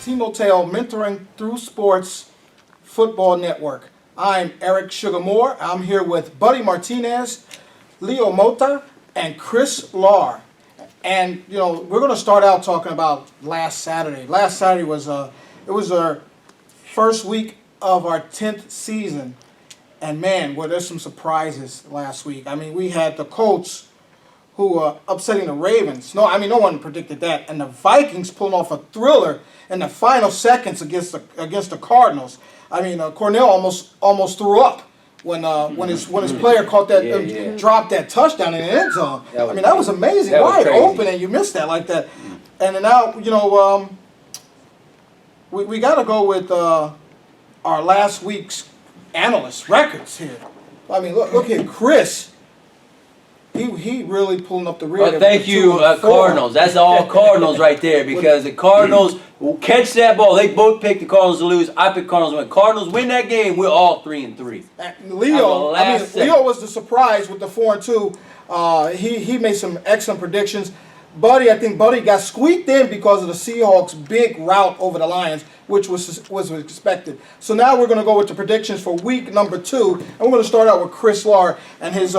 Timoteo Mentoring Through Sports Football Network. I'm Eric Sugarmore. I'm here with Buddy Martinez, Leo Mota, and Chris Lahr. And we're going to start out talking about last Saturday. Last Saturday was it was our first week of our 10th season, and man, there's some surprises last week. I mean, we had the Colts who were upsetting the Ravens. No one predicted that. And the Vikings pulling off a thriller in the final seconds against the Cardinals. I mean, Cornell almost threw up when his player caught that dropped that touchdown in the end zone. That was amazing, wide open, and you missed that like that. And then now we got to go with our last week's analyst records here. I mean, look at Chris. He really pulling up the rear. Well, thank you, Cardinals. That's all Cardinals right there, because the Cardinals will catch that ball. They both picked the Cardinals to lose. I picked Cardinals to win. Cardinals win that game. We're all 3-3. Leo was the surprise with the 4-2. He made some excellent predictions. I think Buddy got squeaked in because of the Seahawks' big rout over the Lions, which was expected. So now we're going to go with the predictions for week number 2, and we're going to start out with Chris Lahr and his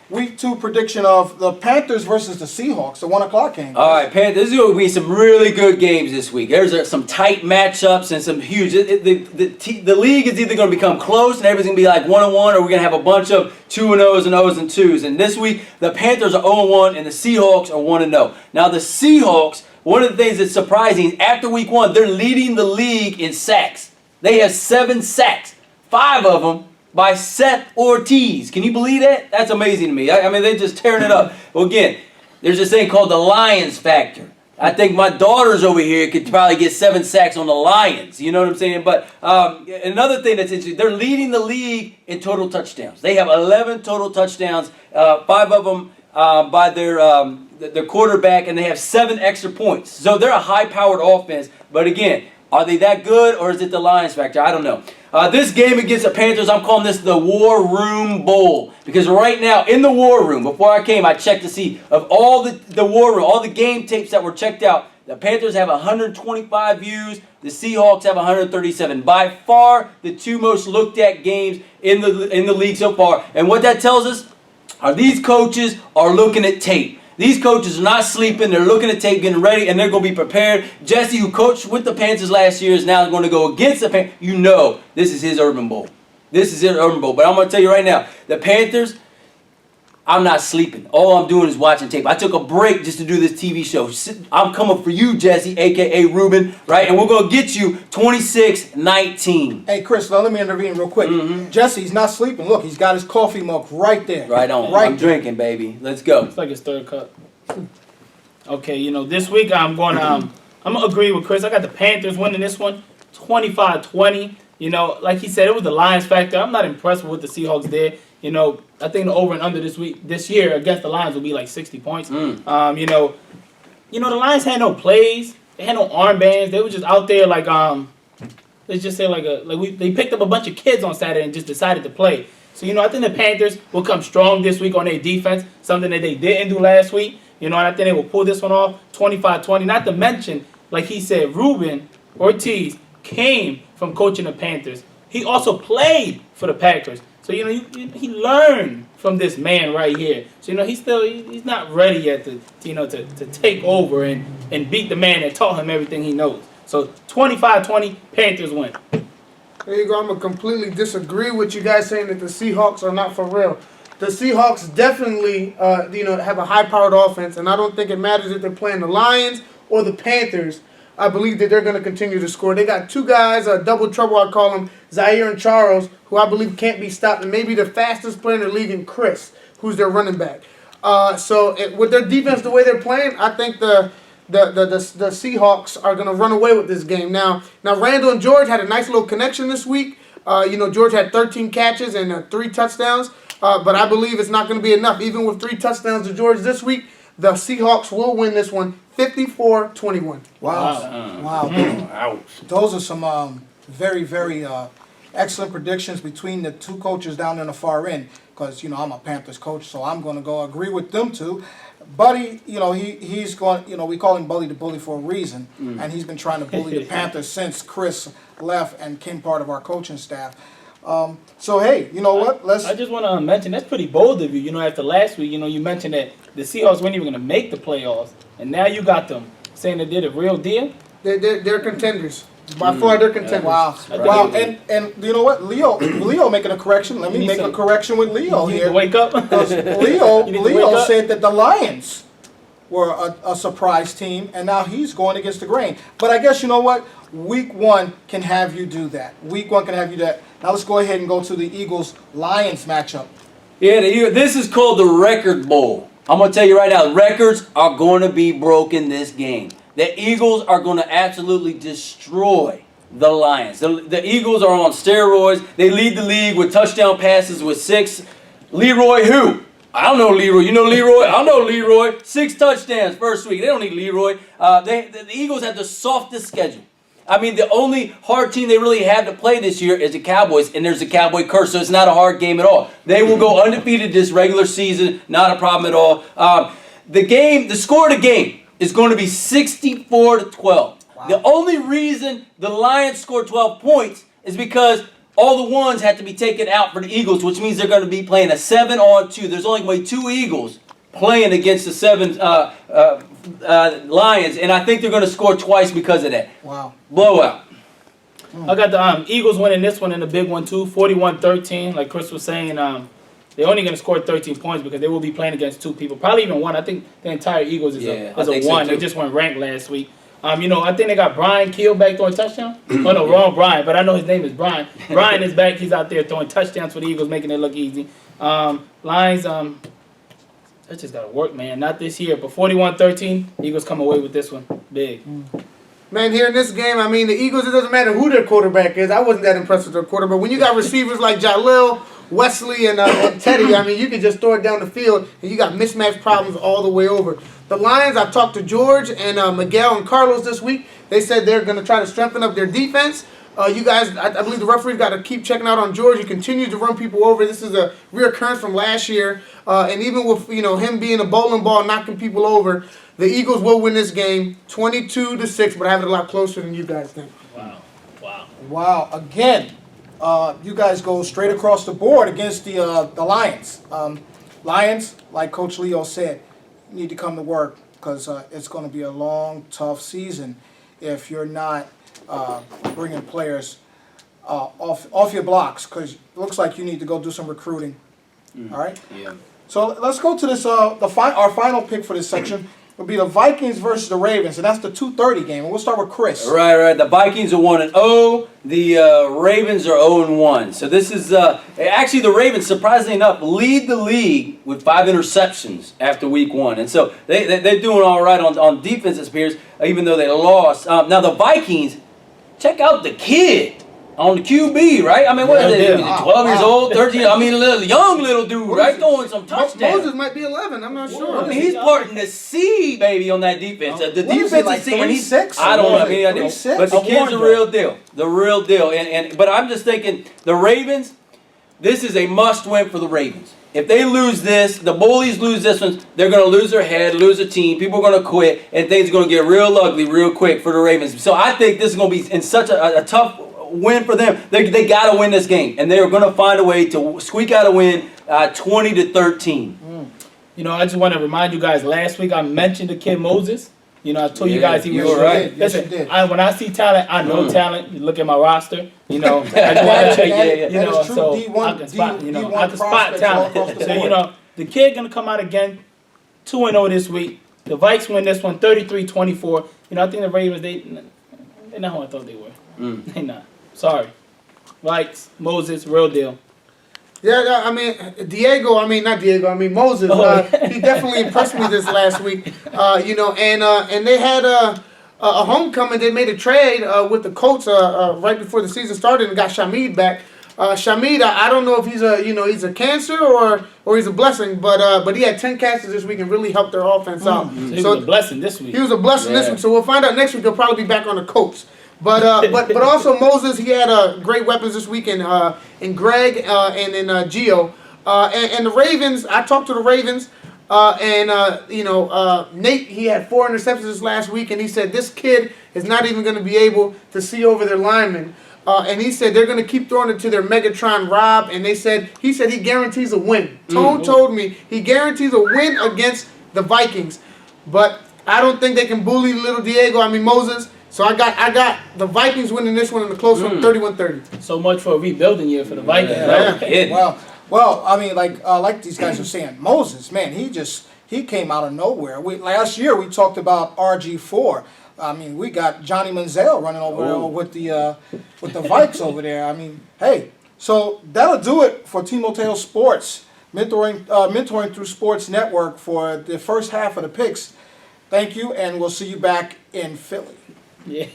Week 2 prediction of the Panthers versus the Seahawks, the 1 o'clock game. All right, Panthers. This is going to be some really good games this week. There's some tight matchups and some huge. The league is either going to become close and everybody's going to be like 1-1, or we're going to have a bunch of 2-0s and 0s and 2s. And this week, the Panthers are 0-1 and the Seahawks are 1-0. Now, the Seahawks, one of the things that's surprising, after week 1, they're leading the league in sacks. They have 7 sacks, 5 of them by Seth Ortiz. Can you believe that? That's amazing to me. I mean, they're just tearing it up. Well, again, there's this thing called the Lions factor. I think my daughters over here could probably get 7 sacks on the Lions. You know what I'm saying? But another thing that's interesting, they're leading the league in total touchdowns. They have 11 total touchdowns, 5 of them by their quarterback, and they have 7 extra points. So they're a high-powered offense. But again, are they that good, or is it the Lions factor? I don't know. This game against the Panthers, I'm calling this the War Room Bowl. Because right now, in the War Room, before I came, I checked to see of all the War Room, all the game tapes that were checked out, the Panthers have 125 views, the Seahawks have 137. By far, the 2 most looked at games in the league so far. And what that tells us are these coaches are looking at tape. These coaches are not sleeping. They're looking at tape, getting ready, and they're going to be prepared. Jesse, who coached with the Panthers last year, is now going to go against the Panthers. You know this is his Urban Bowl. This is his Urban Bowl. But I'm going to tell you right now, the Panthers, I'm not sleeping. All I'm doing is watching tape. I took a break just to do this TV show. I'm coming for you, Jesse, a.k.a. Ruben, right? And we're going to get you 26-19. Hey, Chris, let me intervene real quick. Jesse's not sleeping. Look, he's got his coffee mug right there. Right on. I'm drinking, baby. Let's go. It's like his 3rd cup. Okay, this week I'm going to agree with Chris. I got the Panthers winning this one 25-20. Like he said, it was the Lions factor. I'm not impressed with what the Seahawks did. I think the over and under this year against the Lions will be like 60 points. The Lions had no plays. They had no armbands. They were just out there like let's just say they picked up a bunch of kids on Saturday and just decided to play. So I think the Panthers will come strong this week on their defense, something that they didn't do last week. And I think they will pull this one off 25-20. Not to mention, like he said, Ruben Ortiz came from coaching the Panthers. He also played for the Packers. So, he learned from this man right here. So, he's not ready yet to take over and beat the man that taught him everything he knows. So, 25-20, Panthers win. There you go. I'm going to completely disagree with you guys saying that the Seahawks are not for real. The Seahawks definitely, have a high-powered offense, and I don't think it matters if they're playing the Lions or the Panthers. I believe that they're going to continue to score. They got 2 guys, double trouble, I call them, Zaire and Charles, who I believe can't be stopped, and maybe the fastest player in the league in Chris, who's their running back. With their defense, the way they're playing, I think the Seahawks are going to run away with this game. Now Randall and George had a nice little connection this week. George had 13 catches and 3 touchdowns, but I believe it's not going to be enough. Even with 3 touchdowns to George this week, the Seahawks will win this one 54-21. Wow. Ouch. Those are some very, very excellent predictions between the 2 coaches down in the far end. Because, I'm a Panthers coach, so I'm going to go agree with them 2. Buddy, he's going. We call him Bully the Bully for a reason, and he's been trying to bully the Panthers since Chris left and became part of our coaching staff. So hey, you know what? I just want to mention that's pretty bold of you. After last week, you mentioned that the Seahawks weren't even going to make the playoffs, and now you got them saying they did a real deal. They're contenders. By far, they're contenders. Wow, wow, and you know what, Leo making a correction. Let me make a correction with Leo You need here. to wake up. Because Leo said that the Lions were a surprise team, and now he's going against the grain. But I guess you know what? Week 1 can have you do that. Week 1 can have you do that. Now let's go ahead and go to the Eagles-Lions matchup. Yeah, this is called the Record Bowl. I'm going to tell you right now, records are going to be broken this game. The Eagles are going to absolutely destroy the Lions. The Eagles are on steroids. They lead the league with touchdown passes with 6. Leroy who? I don't know Leroy. You know Leroy? I don't know Leroy. 6 touchdowns first week. They don't need Leroy. The Eagles have the softest schedule. I mean, the only hard team they really have to play this year is the Cowboys, and there's a Cowboy curse, so it's not a hard game at all. They will go undefeated this regular season, not a problem at all. The score of the game is going to be 64-12. Wow. The only reason the Lions scored 12 points is because all the ones had to be taken out for the Eagles, which means they're going to be playing a 7-on-2. There's only going to be 2 Eagles playing against the 7 Lions, and I think they're going to score twice because of that. Wow. Blowout. I got the Eagles winning this one and the big one too, 41-13. Like Chris was saying, they're only going to score 13 points because they will be playing against 2 people, probably even 1. I think the entire Eagles is a 1. So they just weren't ranked last week. I think they got Brian Keel back throwing touchdown. Oh no, wrong Brian, but I know his name is Brian. Brian is back. He's out there throwing touchdowns for the Eagles, making it look easy. Lions, that just got to work, man. Not this year, but 41-13, Eagles come away with this one. Big. Man, here in this game, the Eagles, it doesn't matter who their quarterback is. I wasn't that impressed with their quarterback. When you got receivers like Jalil, Wesley, and Teddy, you can just throw it down the field, and you got mismatch problems all the way over. The Lions, I've talked to George and Miguel and Carlos this week. They said they're going to try to strengthen up their defense. You guys, I believe the referee's got to keep checking out on George. He continues to run people over. This is a reoccurrence from last year. And even with him being a bowling ball, knocking people over, the Eagles will win this game 22-6, but I have it a lot closer than you guys think. Wow. Again, you guys go straight across the board against the Lions. Lions, like Coach Leo said, need to come to work because it's going to be a long, tough season if you're not bringing players off your blocks, because it looks like you need to go do some recruiting. All right? Yeah. So let's go to this. Our final pick for this section will be the Vikings versus the Ravens, and that's the 2:30 game. And we'll start with Chris. Right. The Vikings are 1-0. The Ravens are 0-1. So this is actually the Ravens, surprisingly enough, lead the league with 5 interceptions after week 1, and so they're doing all right on defense, it appears, even though they lost. Now the Vikings, check out the kid on the QB, right? What is it? 12 years old, 13. A young little dude, right? Throwing some touchdowns. Moses might be 11. I'm not sure. He's parting the sea, baby, on that defense. The defense is like seeing. 36. I don't know. But the kid's the real deal. The real deal. But I'm just thinking, the Ravens, this is a must-win for the Ravens. If they lose this, the Bullies lose this one, they're going to lose their head, lose a team. People are going to quit, and things are going to get real ugly real quick for the Ravens. So I think this is going to be in such a tough win for them. They got to win this game, and they are going to find a way to squeak out a win, 20-13. I just want to remind you guys. Last week I mentioned the kid Moses. I told you guys he was right. Listen, when I see talent, I know talent. You look at my roster. I just want to check it. So I can spot. I can spot talent. So the kid gonna come out again, 2-0 this week. The Vikes win this one, 33-24. I think the Ravens they're not who I thought they were. They not. Sorry. Vikes, Moses, real deal. Yeah, Moses. He definitely impressed me this last week. And they had a homecoming. They made a trade with the Colts right before the season started and got Shameed back. Shameed, I don't know if he's a cancer or he's a blessing, but he had 10 catches this week and really helped their offense out. So he was a blessing this week. He was a blessing this week. So we'll find out next week. He'll probably be back on the Colts. But also Moses, he had great weapons this week in Greg and in Gio. And the Ravens, I talked to the Ravens. Nate, he had 4 interceptions this last week, and he said this kid is not even going to be able to see over their linemen. And he said they're going to keep throwing it to their Megatron Rob, and he said he guarantees a win. Tone told me he guarantees a win against the Vikings, but I don't think they can bully little Moses. So I got the Vikings winning this one in the close one, 31-30. So much for a rebuilding year for the Vikings. Yeah. Right? Kidding. Well, I mean, like these guys are saying, Moses, man, he came out of nowhere. Last year we talked about RG4. I mean, we got Johnny Manziel running over there with the Vikes over there. I mean, hey, so that'll do it for Timoteo Sports, mentoring through Sports Network for the first half of the picks. Thank you, and we'll see you back in Philly. Yeah.